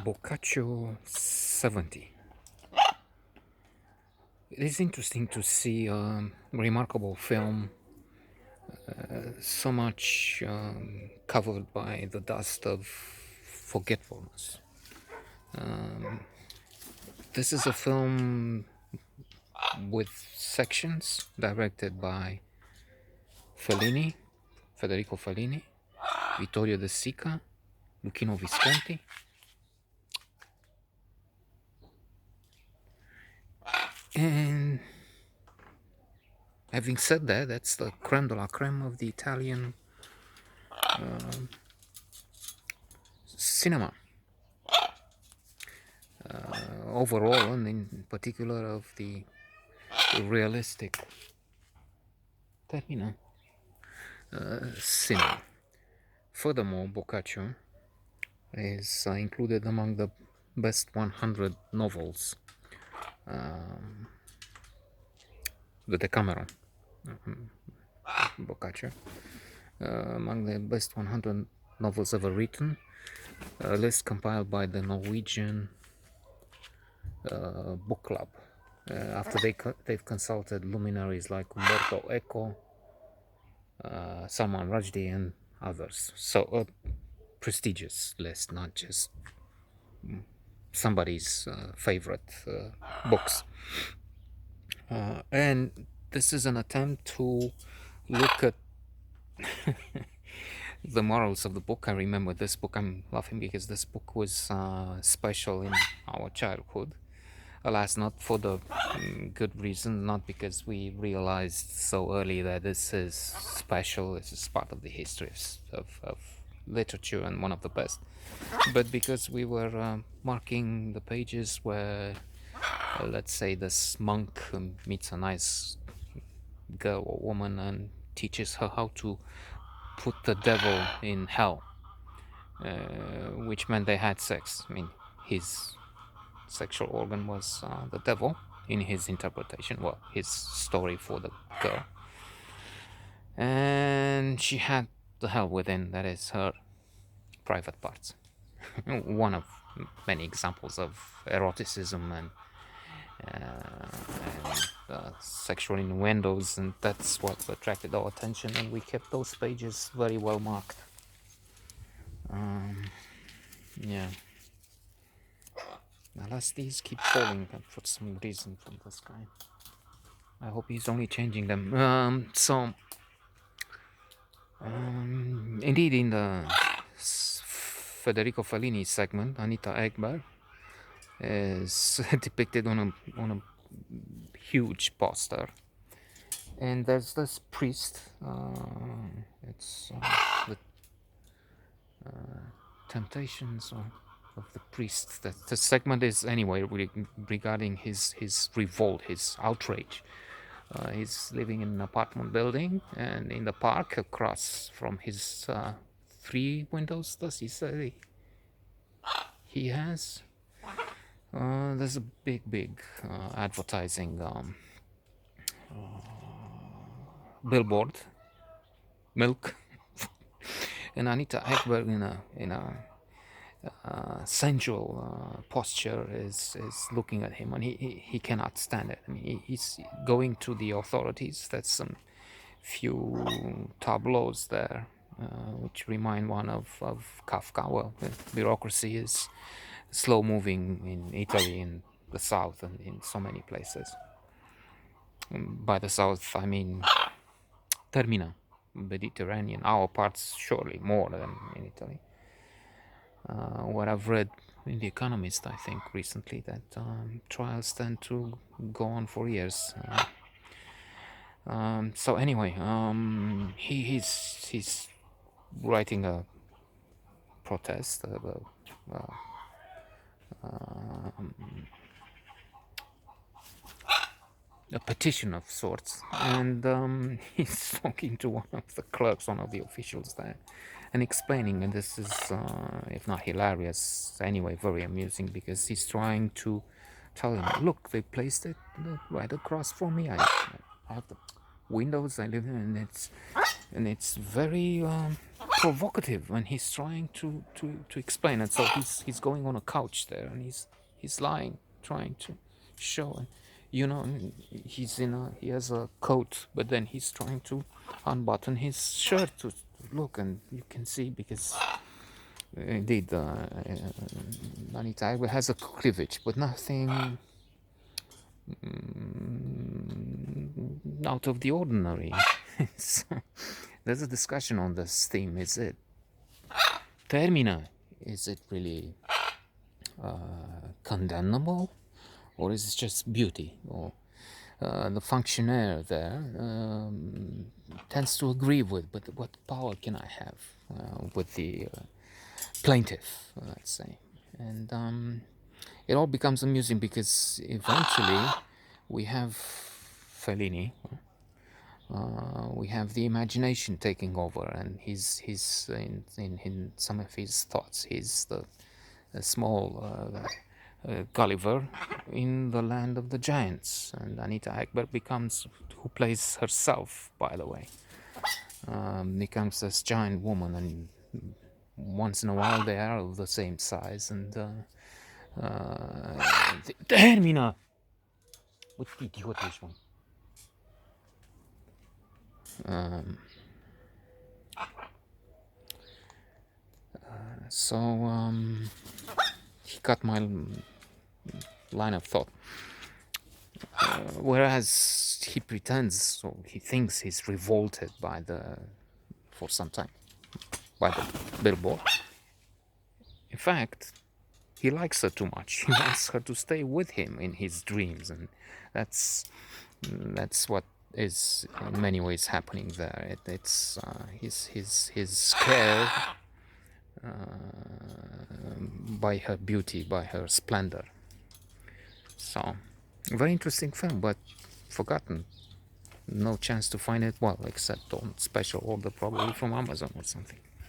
Boccaccio 70. It is interesting to see a remarkable film so much covered by the dust of forgetfulness. This is a film with sections directed by Fellini, Federico Fellini, Vittorio De Sica, Luchino Visconti, and having said that, that's the creme de la creme of the Italian cinema overall, and in particular of the realistic termina cinema. Furthermore, Boccaccio is included among the best 100 novels, the Decameron, Boccaccio, among the best 100 novels ever written, a list compiled by the Norwegian book club after they've consulted luminaries like Umberto Eco, Salman Rushdie, and others. So a prestigious list, not just somebody's favorite books. And this is an attempt to look at the morals of the book. I remember this book, I'm laughing because this book was special in our childhood. Alas, not for the good reason, not because we realized so early that this is special, this is part of the history of literature and one of the best, but because we were marking the pages where, let's say, this monk meets a nice girl or woman and teaches her how to put the devil in hell, which meant they had sex. I mean, his sexual organ was the devil in his interpretation, well, his story for the girl, and she had the hell within, that is her private parts. One of many examples of eroticism and sexual innuendos, and that's what attracted our attention, and we kept those pages very well marked. Yeah. Alas, these keep falling for some reason from the sky. I hope he's only changing them. Indeed, in the Federico Fellini segment, Anita Ekberg is depicted on a huge poster, and there's this priest. It's the Temptations of the priest. That the segment is anyway regarding his revolt, his outrage. He's living in an apartment building, and in the park across from his 3 windows, does he say he has? There's a big advertising billboard, milk, and Anita Ekberg in a sensual posture is looking at him, and he cannot stand it. I mean, he's going to the authorities. That's some few tableaus there, which remind one of Kafka. Well, the bureaucracy is slow moving in Italy, in the south, and in so many places. By the south, I mean Termina, Mediterranean, our parts surely more than in Italy. What I've read in The Economist, I think, recently, that trials tend to go on for years. So anyway, he's writing a protest, a petition of sorts, and he's talking to one of the clerks, one of the officials there, and explaining, and this is, if not hilarious, anyway, very amusing, because he's trying to tell him, look, they placed it right across from me. I have the windows I live in, and it's very provocative when he's trying to explain. And so he's going on a couch there, and he's lying, trying to show. And you know, he has a coat, but then he's trying to unbutton his shirt to look, and you can see because indeed Anita Agba has a cleavage, but nothing out of the ordinary. So, there's a discussion on this theme. Is it termina? Is it really condemnable, or is it just beauty? Or the functionaire there tends to agree with, but what power can I have with the plaintiff, let's say? And it all becomes amusing because eventually we have Fellini. We have the imagination taking over, and he's in some of his thoughts. He's the small Gulliver in the land of the giants, and Anita Ekberg becomes, who plays herself, by the way, becomes this giant woman, and once in a while they are of the same size. And termina! What idiot is one? So he cut my line of thought. Whereas he pretends, or he thinks he's revolted by for some time, by the billboard. In fact, he likes her too much. He wants her to stay with him in his dreams, and that's what is in many ways happening there. It's his care by her beauty, by her splendor. So, very interesting film, but forgotten. No chance to find it, well, except on special order, probably from Amazon or something.